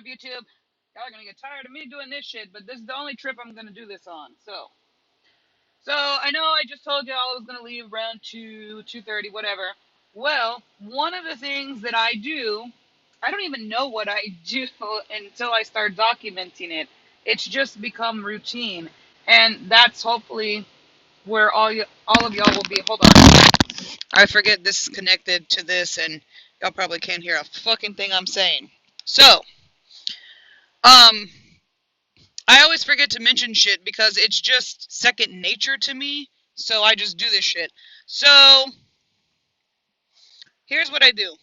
YouTube? Y'all are gonna get tired of me doing this shit, but this is the only trip I'm gonna do this on. So I know I just told y'all I was gonna leave around 2:30, whatever. Well, one of the things that I do, I don't even know what I do until I start documenting it. It's just become routine, and that's hopefully where all of y'all will be. Hold on, I forget this is connected to this, and y'all probably can't hear a fucking thing I'm saying. So, um, I always forget to mention shit because it's just second nature to me. So I just do this shit. So here's what I do.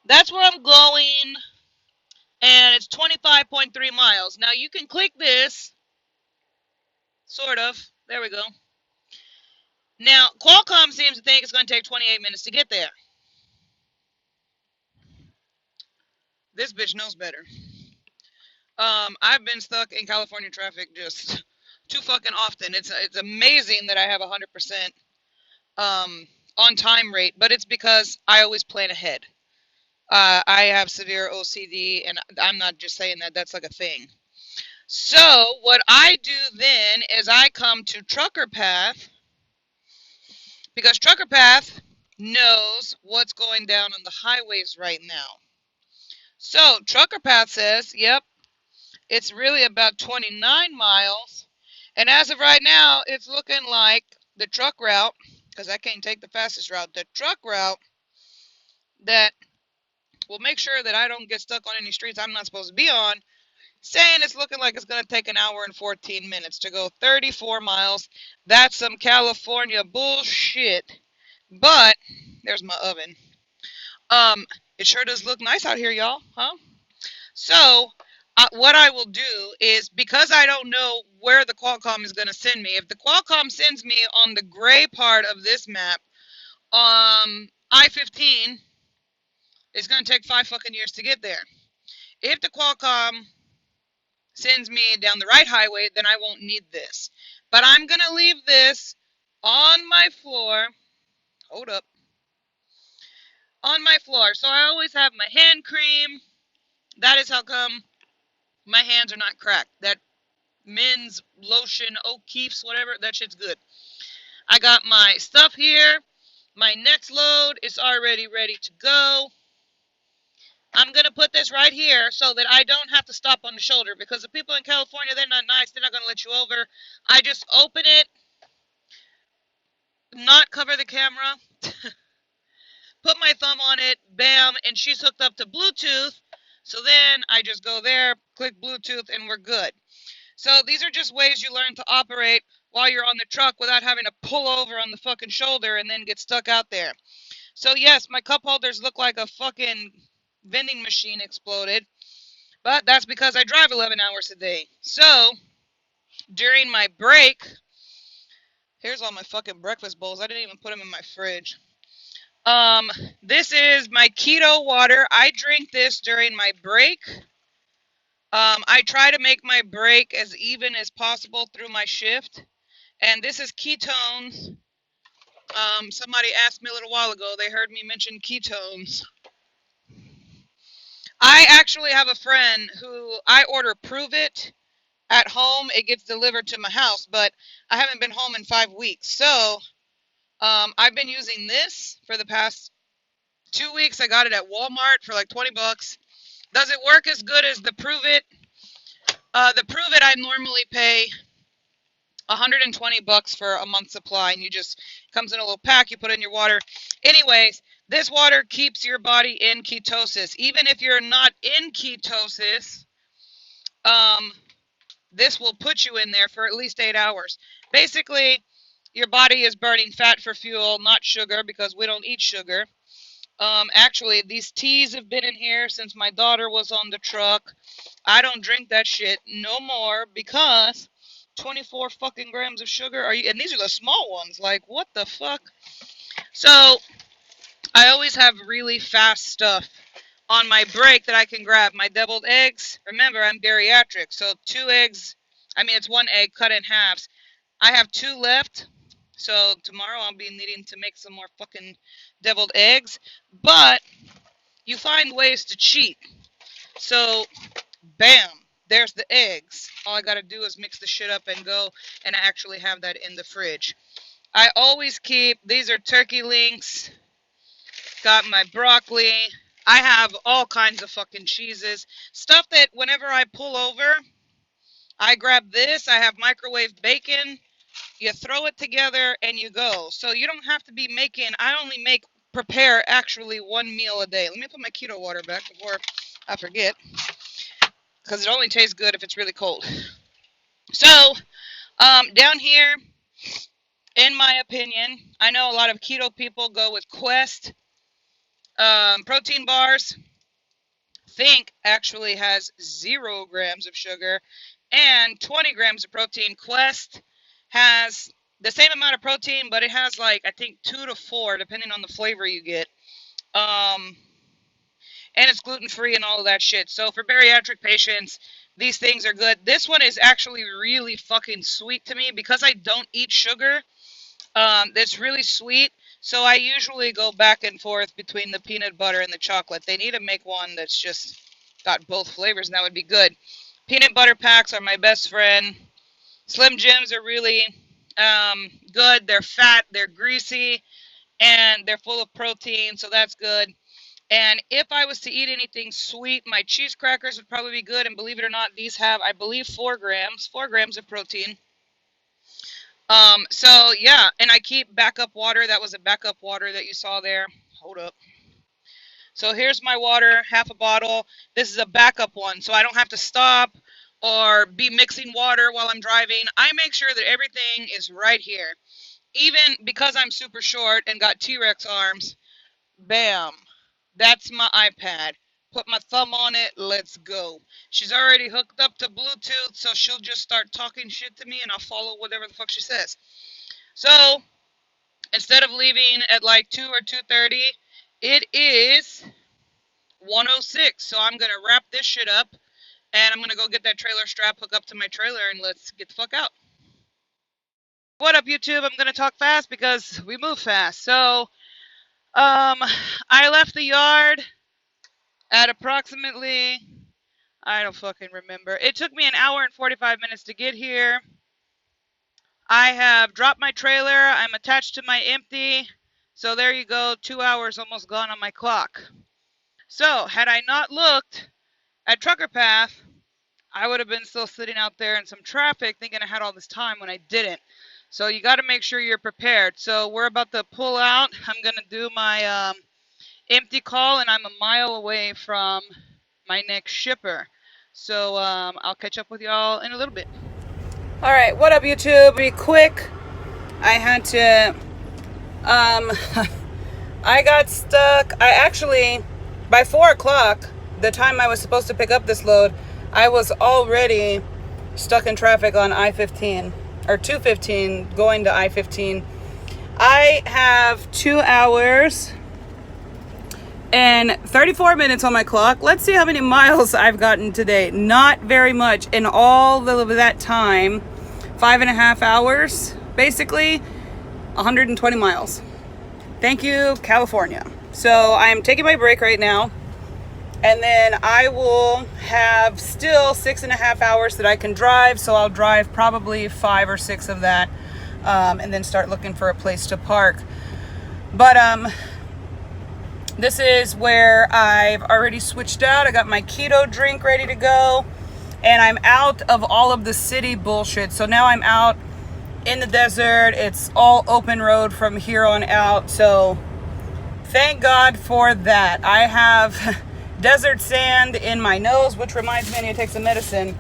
That's where I'm going, and it's 25.3 miles. Now you can click this, sort of. There we go. Now Qualcomm seems to think it's going to take 28 minutes to get there. This bitch knows better. I've been stuck in California traffic just too fucking often. It's amazing that I have 100% on time rate, but it's because I always plan ahead. I have severe OCD, and I'm not just saying that, that's like a thing. So what I do then is I come to Trucker Path, because Trucker Path knows what's going down on the highways right now. So Trucker Path says, yep, it's really about 29 miles. And as of right now, it's looking like the truck route, because I can't take the fastest route, the truck route that will make sure that I don't get stuck on any streets I'm not supposed to be on, saying it's looking like it's going to take an hour and 14 minutes to go 34 miles. That's some California bullshit. But there's my oven. It sure does look nice out here, y'all, huh? So what I will do is, because I don't know where the Qualcomm is going to send me, if the Qualcomm sends me on the gray part of this map, I-15, it's going to take 5 fucking years to get there. If the Qualcomm sends me down the right highway, then I won't need this. But I'm going to leave this on my floor. Hold up. On my floor. So I always have my hand cream. That is how come my hands are not cracked. That men's lotion, O'Keefe's, whatever, that shit's good. I got my stuff here. My next load is already ready to go. I'm going to put this right here so that I don't have to stop on the shoulder, because the people in California, they're not nice. They're not going to let you over. I just open it, not cover the camera, put my thumb on it, bam, and she's hooked up to Bluetooth. So then I just go there, click Bluetooth, and we're good. So these are just ways you learn to operate while you're on the truck without having to pull over on the fucking shoulder and then get stuck out there. So yes, my cup holders look like a fucking vending machine exploded, but that's because I drive 11 hours a day. So during my break, here's all my fucking breakfast bowls. I didn't even put them in my fridge. This is my keto water. I drink this during my break. I try to make my break as even as possible through my shift. And this is ketones. Somebody asked me a little while ago, they heard me mention ketones. I actually have a friend who I order Prove It at home. It gets delivered to my house, but I haven't been home in 5 weeks. So I've been using this for the past 2 weeks. I got it at Walmart for like 20 bucks. Does it work as good as the Prove It? The Prove It I normally pay 120 bucks for a month's supply, and you just comes in a little pack, you put in your water. Anyways, this water keeps your body in ketosis. Even if you're not in ketosis, this will put you in there for at least 8 hours. Basically, your body is burning fat for fuel, not sugar, because we don't eat sugar. Actually, these teas have been in here since my daughter was on the truck. I don't drink that shit no more because 24 fucking grams of sugar. And these are the small ones. Like, what the fuck? So, I always have really fast stuff on my break that I can grab. My deviled eggs. Remember, I'm bariatric, so 2 eggs. I mean, it's 1 egg cut in halves. I have 2 left. So tomorrow I'll be needing to make some more fucking deviled eggs. But you find ways to cheat. So, bam, there's the eggs. All I gotta do is mix the shit up and go, and I actually have that in the fridge. I always keep, these are turkey links, got my broccoli. I have all kinds of fucking cheeses. Stuff that whenever I pull over, I grab this. I have microwave bacon. You throw it together and you go. So you don't have to be making, I only prepare actually one meal a day. Let me put my keto water back before I forget, because it only tastes good if it's really cold. So, down here, in my opinion, I know a lot of keto people go with Quest. Protein bars, Think actually has 0 grams of sugar and 20 grams of protein. Quest has the same amount of protein, but it has like, I think 2 to 4, depending on the flavor you get. And it's gluten-free and all of that shit. So for bariatric patients, these things are good. This one is actually really fucking sweet to me because I don't eat sugar. It's really sweet. So I usually go back and forth between the peanut butter and the chocolate. They need to make one that's just got both flavors, and that would be good. Peanut butter packs are my best friend. Slim Jims are really good. They're fat, they're greasy, and they're full of protein, so that's good. And if I was to eat anything sweet, my cheese crackers would probably be good. And believe it or not, these have, I believe, 4 grams of protein. So yeah, and I keep backup water. That was a backup water that you saw there. Hold up. So here's my water, half a bottle. This is a backup one, so I don't have to stop or be mixing water while I'm driving. I make sure that everything is right here. Even because I'm super short and got T-Rex arms, bam, that's my iPad. Put my thumb on it, let's go. She's already hooked up to Bluetooth, so she'll just start talking shit to me and I'll follow whatever the fuck she says. So, instead of leaving at like 2 or 2:30, it is 1:06. So I'm going to wrap this shit up and I'm going to go get that trailer strap, hook up to my trailer, and let's get the fuck out. What up, YouTube? I'm going to talk fast because we move fast. So, I left the yard at approximately, I don't fucking remember. It took me 1 hour and 45 minutes to get here. I have dropped my trailer. I'm attached to my empty. So there you go, 2 hours almost gone on my clock. So had I not looked at Trucker Path, I would have been still sitting out there in some traffic thinking I had all this time when I didn't. So you got to make sure you're prepared. So we're about to pull out. I'm going to do my empty call, and I'm a mile away from my next shipper. So I'll catch up with y'all in a little bit. All right, what up, YouTube? Be quick. I had to, I got stuck. I actually, by 4 o'clock, the time I was supposed to pick up this load, I was already stuck in traffic on I-15, or 215 going to I-15. I have 2 hours and 34 minutes on my clock. Let's see how many miles I've gotten today. Not very much. In all of that time, 5.5 hours, basically, 120 miles. Thank you, California. So I'm taking my break right now. And then I will have still 6.5 hours that I can drive. So I'll drive probably 5 or 6 of that. And then start looking for a place to park. But, this is where I've already switched out. I got my keto drink ready to go. And I'm out of all of the city bullshit. So now I'm out in the desert. It's all open road from here on out. So thank God for that. I have desert sand in my nose, which reminds me I need to take some medicine.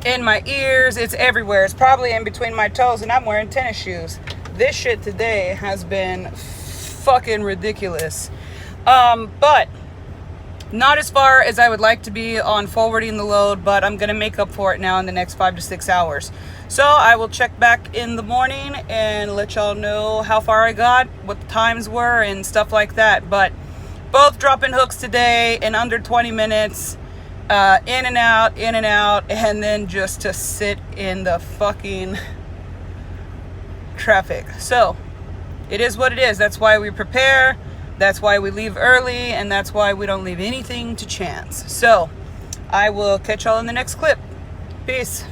In my ears, it's everywhere. It's probably in between my toes, and I'm wearing tennis shoes. This shit today has been fucking ridiculous. But not as far as I would like to be on forwarding the load, but I'm going to make up for it now in the next 5 to 6 hours. So I will check back in the morning and let y'all know how far I got, what the times were, and stuff like that. But both dropping hooks today in under 20 minutes, in and out, and then just to sit in the fucking traffic. So it is what it is. That's why we prepare. That's why we leave early, and that's why we don't leave anything to chance. So I will catch y'all in the next clip. Peace.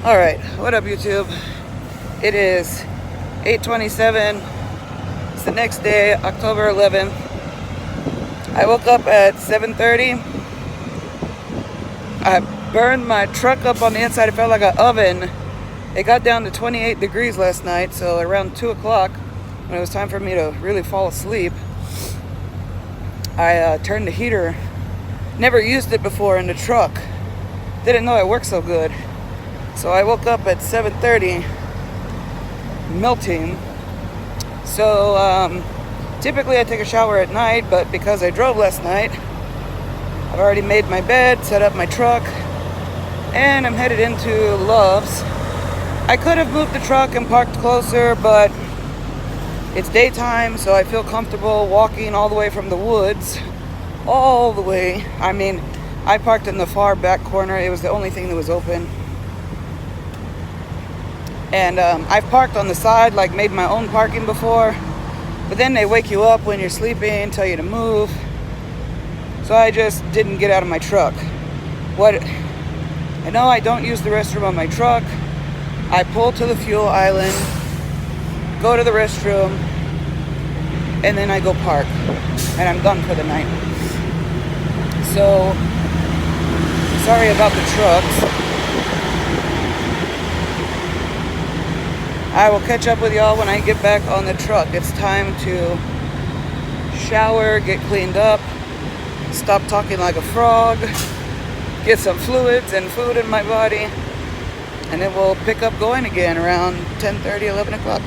Alright, what up YouTube? It is 8:27. It's the next day, October 11th. I woke up at 7:30. I burned my truck up on the inside. It felt like an oven. It got down to 28 degrees last night, so around 2 o'clock, when it was time for me to really fall asleep, I turned the heater. Never used it before in the truck. Didn't know it worked so good. So I woke up at 7:30, melting. So typically I take a shower at night, but because I drove last night, I've already made my bed, set up my truck, and I'm headed into Love's. I could have moved the truck and parked closer, but it's daytime, so I feel comfortable walking all the way from the woods, all the way. I mean, I parked in the far back corner. It was the only thing that was open. And I've parked on the side, like made my own parking before, but then they wake you up when you're sleeping, tell you to move. So I just didn't get out of my truck. I know I don't use the restroom on my truck. I pull to the fuel island, go to the restroom, and then I go park, and I'm done for the night. So, sorry about the trucks. I will catch up with y'all when I get back on the truck. It's time to shower, get cleaned up, stop talking like a frog, get some fluids and food in my body, and then we'll pick up going again around 10:30, 11 o'clock.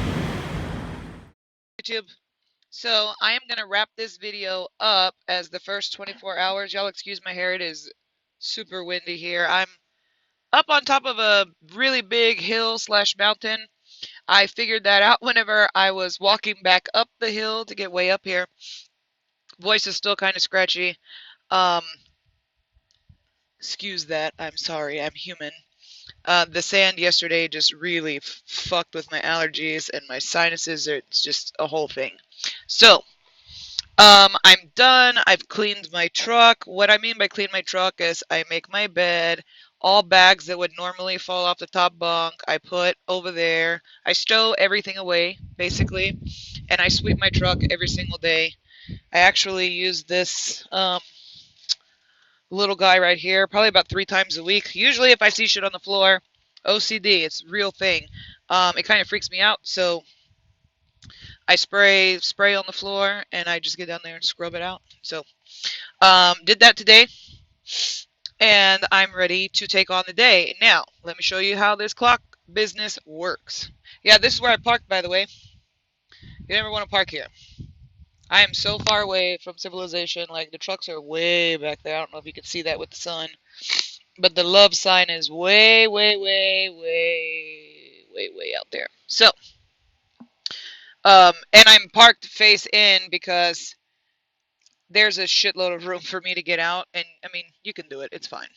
YouTube. So I am going to wrap this video up as the first 24 hours. Y'all excuse my hair. It is super windy here. I'm up on top of a really big hill / mountain. I figured that out whenever I was walking back up the hill to get way up here. Voice is still kind of scratchy. Excuse that. I'm sorry. I'm human. The sand yesterday just really fucked with my allergies and my sinuses. It's just a whole thing. So, I'm done. I've cleaned my truck. What I mean by clean my truck is I make my bed. All bags that would normally fall off the top bunk, I put over there. I stow everything away, basically, and I sweep my truck every single day. I actually use this little guy right here probably about 3 times a week. Usually if I see shit on the floor, OCD, it's a real thing. It kind of freaks me out, so I spray on the floor, and I just get down there and scrub it out. So, did that today, and I'm ready to take on the day. Now, let me show you how this clock business works. Yeah, this is where I parked, by the way. You never want to park here. I am so far away from civilization. Like, the trucks are way back there. I don't know if you can see that with the sun. But the love sign is way, way, way, way, way, way out there. So, and I'm parked face in because there's a shitload of room for me to get out. And, I mean, you can do it. It's fine.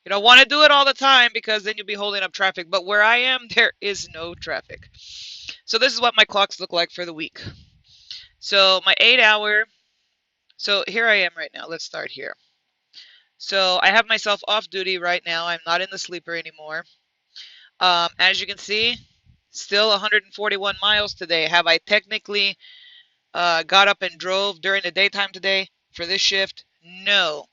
You don't want to do it all the time because then you'll be holding up traffic. But where I am, there is no traffic. So this is what my clocks look like for the week. So my 8-hour. So here I am right now. Let's start here. So I have myself off duty right now. I'm not in the sleeper anymore. As you can see, still 141 miles today. Have I technically got up and drove during the daytime today for this shift? No.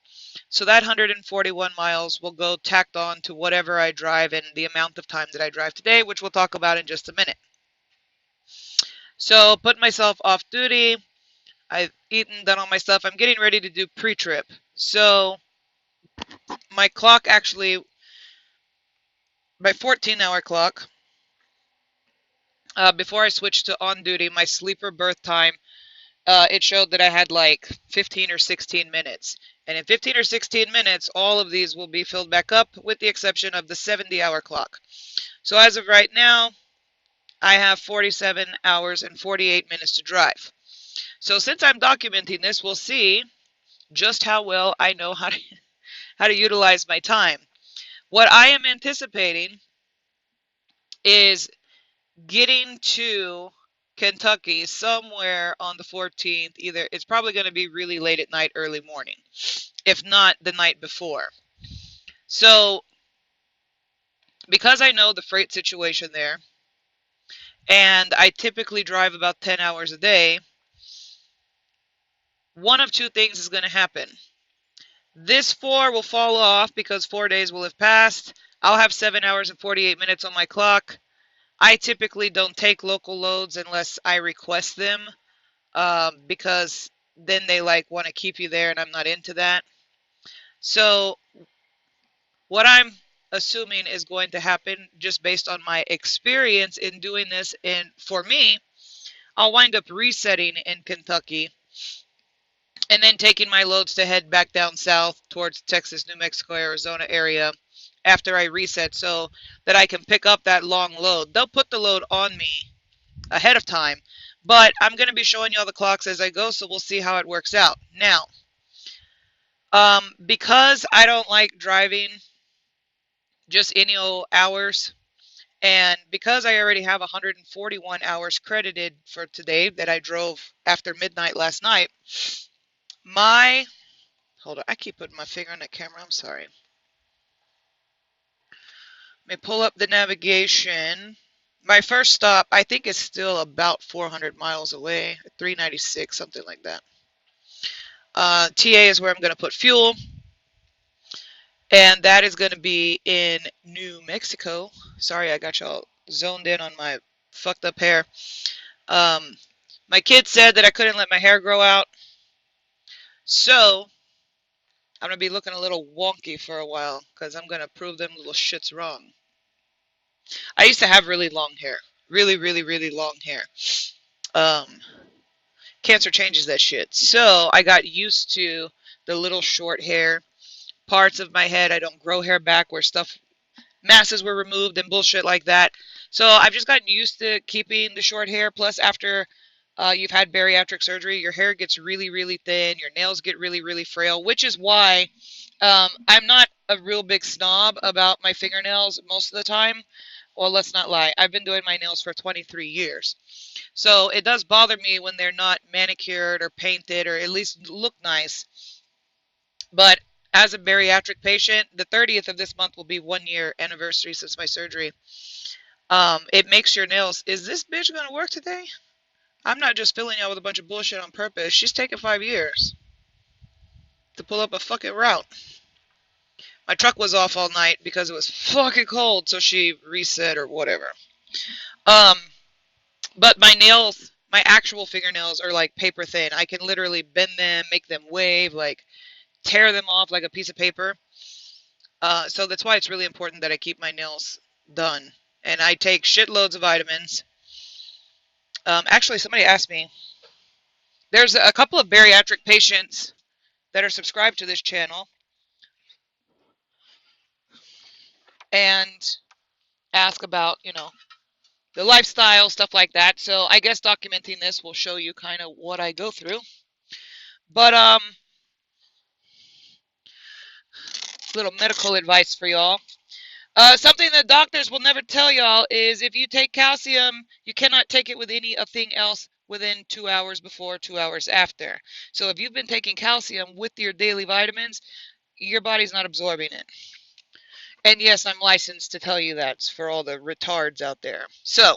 So that 141 miles will go tacked on to whatever I drive and the amount of time that I drive today, which we'll talk about in just a minute. So put myself off duty. I've eaten, done all my stuff. I'm getting ready to do pre-trip. So my clock actually, my 14-hour clock, before I switched to on duty, my sleeper berth time, it showed that I had like 15 or 16 minutes. And in 15 or 16 minutes, all of these will be filled back up with the exception of the 70-hour clock. So as of right now, I have 47 hours and 48 minutes to drive. So since I'm documenting this, we'll see just how well I know how to utilize my time. What I am anticipating is getting to Kentucky somewhere on the 14th. Either it's probably going to be really late at night, early morning. if not the night before. So because I know the freight situation there, and I typically drive about 10 hours a day, one of two things is going to happen. This 4 will fall off because 4 days will have passed. I'll have 7 hours and 48 minutes on my clock. I typically don't take local loads unless I request them, because then they like want to keep you there, and I'm not into that. So what I'm assuming is going to happen, just based on my experience in doing this, and for me, I'll wind up resetting in Kentucky and then taking my loads to head back down south towards Texas, New Mexico, Arizona area after I reset, so that I can pick up that long load. They'll put the load on me ahead of time, but I'm going to be showing you all the clocks as I go, so we'll see how it works out. Now, because I don't like driving just any old hours, and because I already have 141 hours credited for today that I drove after midnight last night, hold on, I keep putting my finger on the camera, I'm sorry. Let me pull up the navigation. My first stop, I think, is still about 400 miles away, 396, something like that. TA is where I'm going to put fuel, and that is going to be in New Mexico. Sorry, I got y'all zoned in on my fucked up hair. My kid said that I couldn't let my hair grow out, so I'm going to be looking a little wonky for a while because I'm going to prove them little shits wrong. I used to have really long hair. Really, really, really long hair. Cancer changes that shit. So I got used to the little short hair. Parts of my head, I don't grow hair back where masses were removed and bullshit like that. So I've just gotten used to keeping the short hair. Plus, after you've had bariatric surgery, your hair gets really, really thin. Your nails get really, really frail, which is why I'm not a real big snob about my fingernails most of the time. Well, let's not lie. I've been doing my nails for 23 years. So it does bother me when they're not manicured or painted or at least look nice. But as a bariatric patient, the 30th of this month will be 1 year anniversary since my surgery. It makes your nails. Is this bitch going to work today? I'm not just filling y'all with a bunch of bullshit on purpose. She's taking 5 years to pull up a fucking route. My truck was off all night because it was fucking cold, so she reset or whatever. But my nails, my actual fingernails are like paper thin. I can literally bend them, make them wave, like tear them off like a piece of paper. So that's why it's really important that I keep my nails done. And I take shitloads of vitamins. Actually, somebody asked me, there's a couple of bariatric patients that are subscribed to this channel and ask about, the lifestyle, stuff like that. So I guess documenting this will show you kind of what I go through. But little medical advice for y'all. Something that doctors will never tell y'all is if you take calcium, you cannot take it with anything else within 2 hours before, 2 hours after. So if you've been taking calcium with your daily vitamins, your body's not absorbing it. And yes, I'm licensed to tell you that for all the retards out there. So,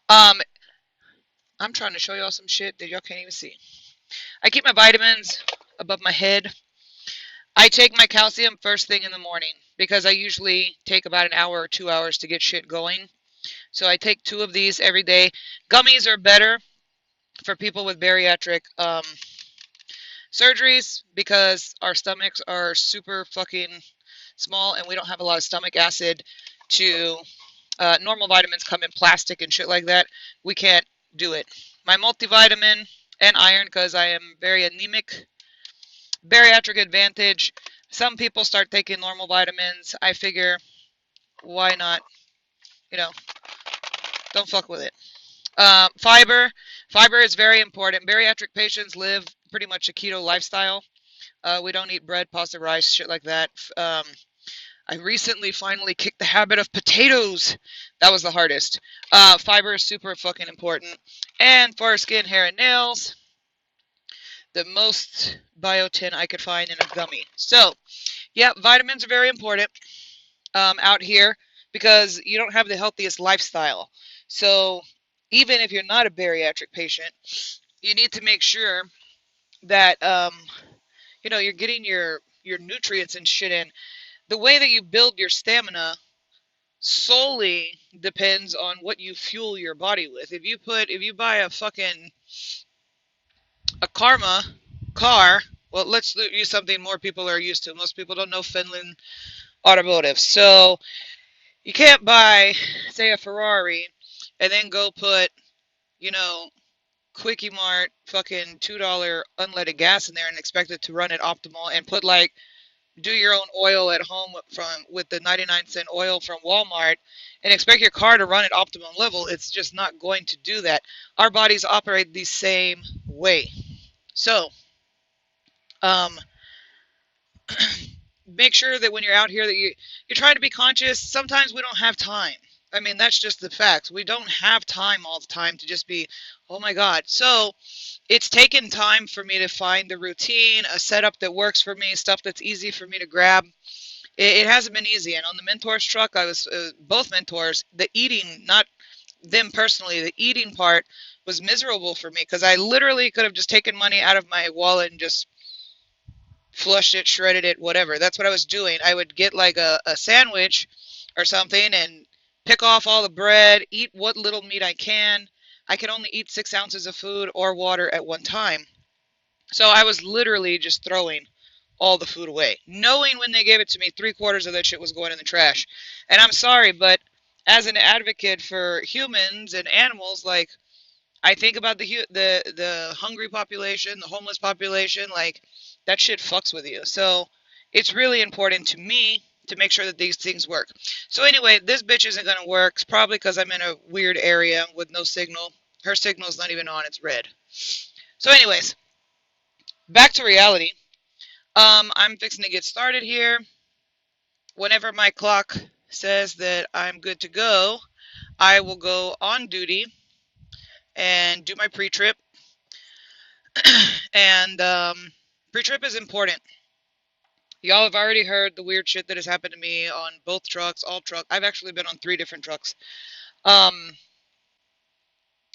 I'm trying to show y'all some shit that y'all can't even see. I keep my vitamins above my head. I take my calcium first thing in the morning because I usually take about an hour or 2 hours to get shit going. So I take 2 of these every day. Gummies are better for people with bariatric surgeries because our stomachs are super fucking small and we don't have a lot of stomach acid to normal vitamins come in plastic and shit like that. We can't do it. My multivitamin and iron because I am very anemic. Bariatric advantage. Some people start taking normal vitamins. I figure, why not? Don't fuck with it. Fiber. Fiber is very important. Bariatric patients live pretty much a keto lifestyle. We don't eat bread, pasta, rice, shit like that. I recently finally kicked the habit of potatoes. That was the hardest. Fiber is super fucking important. And for our skin, hair, and nails, the most biotin I could find in a gummy. So, yeah, vitamins are very important out here because you don't have the healthiest lifestyle. So, even if you're not a bariatric patient, you need to make sure that you're getting your nutrients and shit in. The way that you build your stamina solely depends on what you fuel your body with. If you buy a Karma car, well, let's use something more people are used to. Most people don't know Finland automotive. So you can't buy, say, a Ferrari and then go put, you know, Quickie Mart fucking $2 unleaded gas in there and expect it to run it optimal and put like do your own oil at home with the 99-cent oil from Walmart and expect your car to run at optimum level. It's just not going to do that. Our bodies operate the same way. So, um, make sure that when you're out here that you're trying to be conscious. Sometimes we don't have time. I mean, that's just the fact. We don't have time all the time to just be, oh my God. So it's taken time for me to find the routine, a setup that works for me, stuff that's easy for me to grab. It hasn't been easy. And on the mentors truck, I was both mentors. The eating, not them personally, the eating part was miserable for me because I literally could have just taken money out of my wallet and just flushed it, shredded it, whatever. That's what I was doing. I would get like a sandwich or something and pick off all the bread, eat what little meat I can. I can only eat 6 ounces of food or water at one time. So I was literally just throwing all the food away, knowing when they gave it to me, 3/4 of that shit was going in the trash. And I'm sorry, but as an advocate for humans and animals, like I think about the hungry population, the homeless population, like that shit fucks with you. So it's really important to me to make sure that these things work. So anyway, this bitch isn't gonna work. It's probably because I'm in a weird area with no signal. Her signal's not even on, it's red. So anyways, back to reality. I'm fixing to get started here. Whenever my clock says that I'm good to go, I will go on duty and do my pre-trip. And pre-trip is important. Y'all have already heard the weird shit that has happened to me on both trucks, all trucks. I've actually been on 3 different trucks.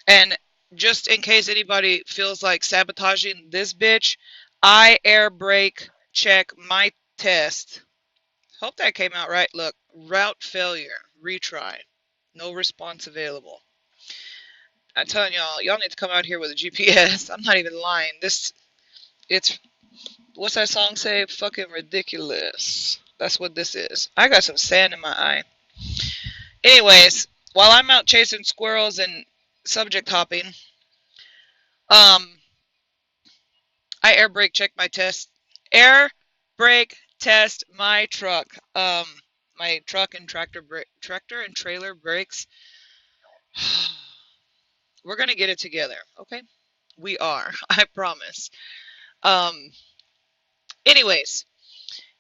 And just in case anybody feels like sabotaging this bitch, I air brake check my test. Hope that came out right. Look, route failure, retry, no response available. I'm telling y'all need to come out here with a GPS. I'm not even lying. It's what's that song say? Fucking ridiculous. That's what this is. I got some sand in my eye. Anyways, while I'm out chasing squirrels and subject hopping, I air brake check my test. Air brake test my truck. My truck and tractor and trailer brakes. We're gonna get it together, okay? We are. I promise. Um. Anyways,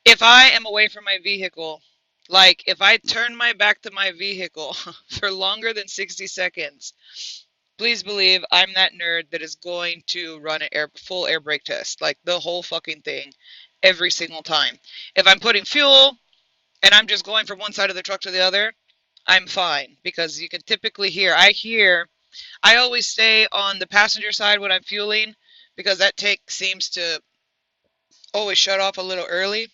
if I am away from my vehicle, like if I turn my back to my vehicle for longer than 60 seconds, please believe I'm that nerd that is going to run a full air brake test, like the whole fucking thing, every single time. If I'm putting fuel and I'm just going from one side of the truck to the other, I'm fine because you can typically I always stay on the passenger side when I'm fueling because that tank seems to always shut off a little early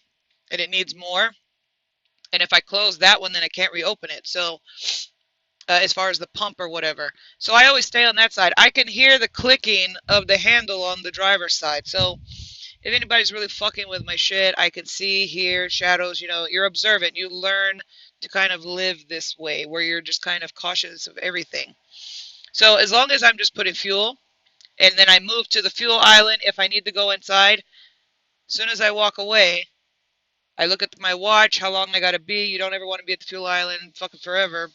and it needs more. And if I close that one, then I can't reopen it. So as far as the pump or whatever. So I always stay on that side. I can hear the clicking of the handle on the driver's side. So if anybody's really fucking with my shit, I can see, hear shadows. You're observant. You learn to kind of live this way where you're just kind of cautious of everything. So as long as I'm just putting fuel and then I move to the fuel island if I need to go inside, as soon as I walk away, I look at my watch, how long I gotta be. You don't ever want to be at the fuel island fucking forever.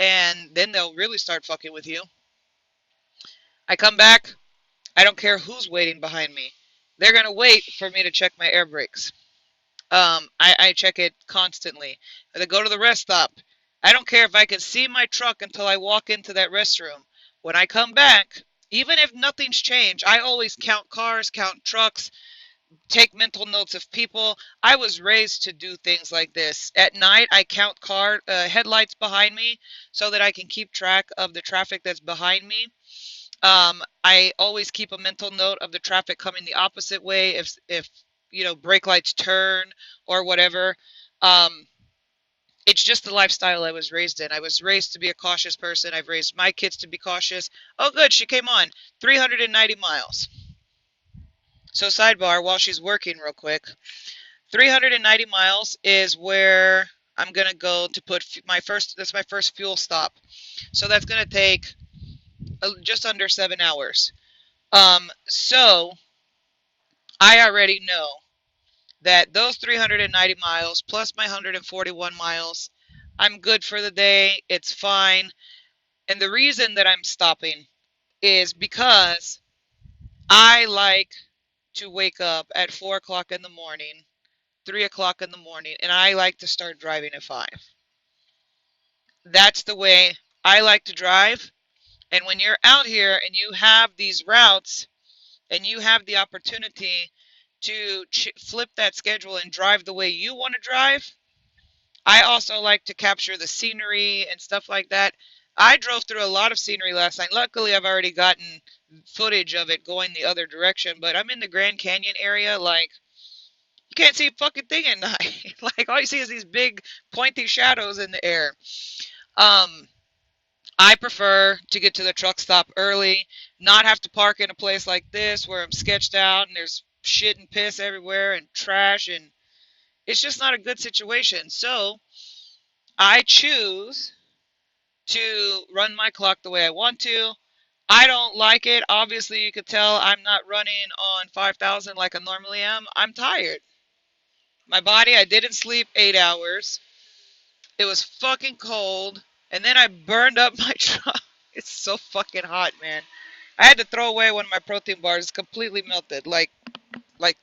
And then they'll really start fucking with you. I come back, I don't care who's waiting behind me. They're gonna wait for me to check my air brakes. I check it constantly. I go to the rest stop. I don't care if I can see my truck until I walk into that restroom. When I come back, Even if nothing's changed, I always count cars, count trucks, take mental notes of people. I was raised to do things like this. At night, I count car headlights behind me so that I can keep track of the traffic that's behind me. I always keep a mental note of the traffic coming the opposite way if brake lights turn or whatever. Um, it's just the lifestyle I was raised in. I was raised to be a cautious person. I've raised my kids to be cautious. Oh, good, she came on. 390 miles. So sidebar, while she's working real quick, 390 miles is where I'm going to go to put that's my first fuel stop. So that's going to take just under 7 hours. So I already know that those 390 miles plus my 141 miles, I'm good for the day. It's fine. And the reason that I'm stopping is because I like to wake up at 4 o'clock in the morning, 3 o'clock in the morning, and I like to start driving at 5. That's the way I like to drive. And when you're out here and you have these routes and you have the opportunity to flip that schedule and drive the way you want to drive, I also like to capture the scenery and stuff like that. I drove through a lot of scenery last night. Luckily, I've already gotten footage of it going the other direction, but I'm in the Grand Canyon area. Like, you can't see a fucking thing at night. Like, all you see is these big pointy shadows in the air. Um, I prefer to get to the truck stop early, not have to park in a place like this where I'm sketched out and there's shit and piss everywhere and trash, and it's just not a good situation. So I choose to run my clock the way I want to. I don't like it. Obviously, you could tell I'm not running on 5,000 like I normally am. I'm tired. My body, I didn't sleep 8 hours. It was fucking cold. And then I burned up my truck. It's so fucking hot, man. I had to throw away one of my protein bars. It's completely melted, like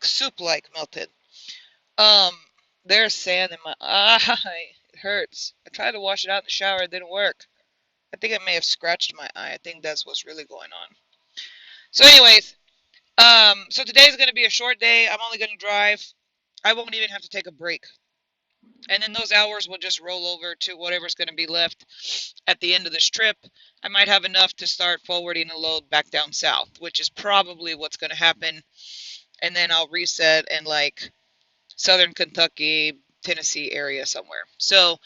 soup-like melted. Um, there's sand in my eye. It hurts. I tried to wash it out in the shower. It didn't work. I think I may have scratched my eye. I think that's what's really going on. So, anyways, so today's gonna be a short day. I'm only gonna drive. I won't even have to take a break. And then those hours will just roll over to whatever's going to be left at the end of this trip. I might have enough to start forwarding a load back down south, which is probably what's going to happen. And then I'll reset in like southern Kentucky, Tennessee area somewhere. So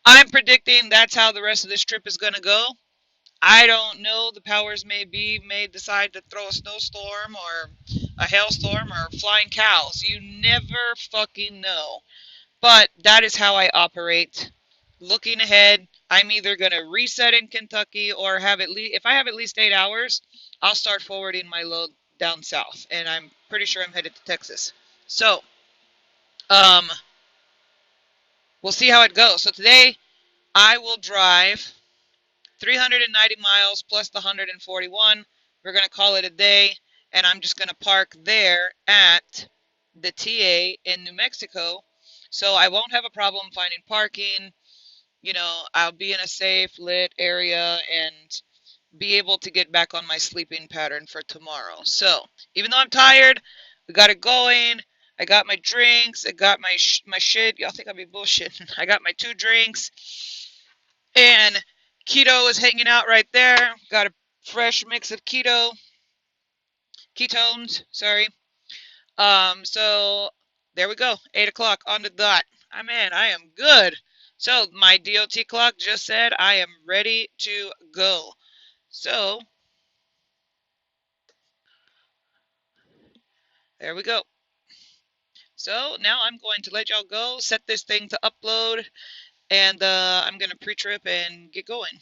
I'm predicting that's how the rest of this trip is going to go. I don't know. The powers may decide to throw a snowstorm or a hailstorm or flying cows. You never fucking know. But that is how I operate. Looking ahead, I'm either going to reset in Kentucky or have at least, if I have at least 8 hours, I'll start forwarding my load down south. And I'm pretty sure I'm headed to Texas. So, um, we'll see how it goes. So today, I will drive 390 miles plus the 141. We're going to call it a day. And I'm just going to park there at the TA in New Mexico. So I won't have a problem finding parking. I'll be in a safe, lit area and be able to get back on my sleeping pattern for tomorrow. So, even though I'm tired, we got it going. I got my drinks. I got my shit. Y'all think I'll be bullshitting. I got my 2 drinks. And Keto is hanging out right there. Got a fresh mix of ketones, sorry. So there we go. 8 o'clock on the dot. I am good. So my DOT clock just said I am ready to go. So there we go. So now I'm going to let y'all go, set this thing to upload, and I'm going to pre-trip and get going.